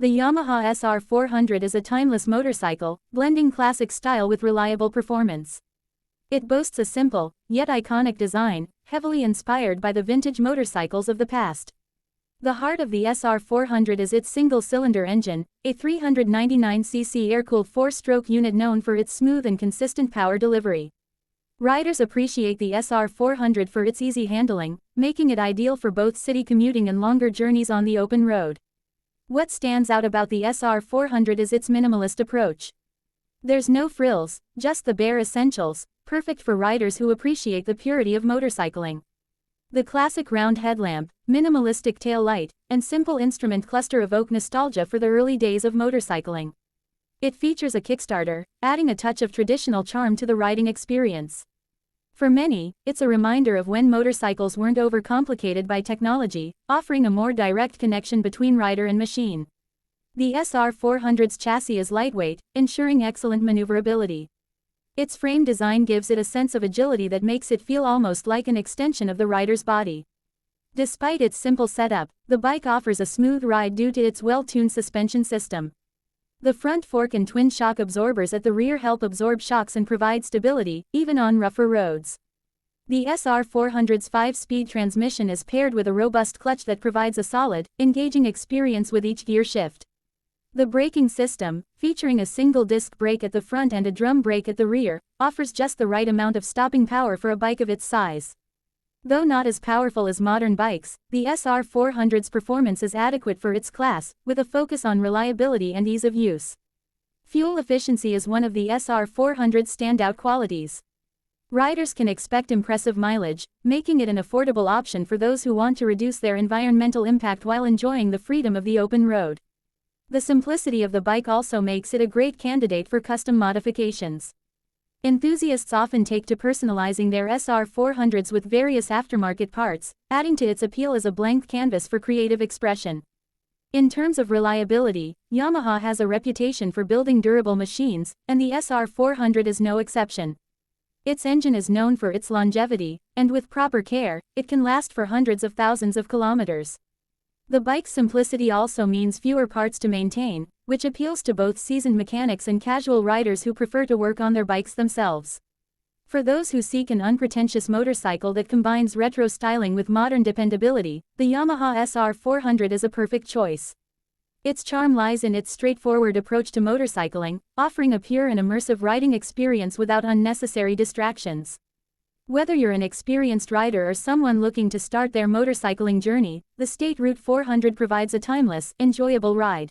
The Yamaha SR400 is a timeless motorcycle, blending classic style with reliable performance. It boasts a simple, yet iconic design, heavily inspired by the vintage motorcycles of the past. The heart of the SR400 is its single-cylinder engine, a 399cc air-cooled 4-stroke unit known for its smooth and consistent power delivery. Riders appreciate the SR400 for its easy handling, making it ideal for both city commuting and longer journeys on the open road. What stands out about the SR400 is its minimalist approach. There's no frills, just the bare essentials, perfect for riders who appreciate the purity of motorcycling. The classic round headlamp, minimalistic tail light, and simple instrument cluster evoke nostalgia for the early days of motorcycling. It features a kickstarter, adding a touch of traditional charm to the riding experience. For many, it's a reminder of when motorcycles weren't overcomplicated by technology, offering a more direct connection between rider and machine. The SR400's chassis is lightweight, ensuring excellent maneuverability. Its frame design gives it a sense of agility that makes it feel almost like an extension of the rider's body. Despite its simple setup, the bike offers a smooth ride due to its well-tuned suspension system. The front fork and twin shock absorbers at the rear help absorb shocks and provide stability, even on rougher roads. The SR400's 5-speed transmission is paired with a robust clutch that provides a solid, engaging experience with each gear shift. The braking system, featuring a single-disc brake at the front and a drum brake at the rear, offers just the right amount of stopping power for a bike of its size. Though not as powerful as modern bikes, the SR400's performance is adequate for its class, with a focus on reliability and ease of use. Fuel efficiency is one of the SR400's standout qualities. Riders can expect impressive mileage, making it an affordable option for those who want to reduce their environmental impact while enjoying the freedom of the open road. The simplicity of the bike also makes it a great candidate for custom modifications. Enthusiasts often take to personalizing their SR400s with various aftermarket parts, adding to its appeal as a blank canvas for creative expression. In terms of reliability, Yamaha has a reputation for building durable machines, and the SR400 is no exception. Its engine is known for its longevity, and with proper care, it can last for hundreds of thousands of kilometers. The bike's simplicity also means fewer parts to maintain, which appeals to both seasoned mechanics and casual riders who prefer to work on their bikes themselves. For those who seek an unpretentious motorcycle that combines retro styling with modern dependability, the Yamaha SR400 is a perfect choice. Its charm lies in its straightforward approach to motorcycling, offering a pure and immersive riding experience without unnecessary distractions. Whether you're an experienced rider or someone looking to start their motorcycling journey, the State Route 400 provides a timeless, enjoyable ride.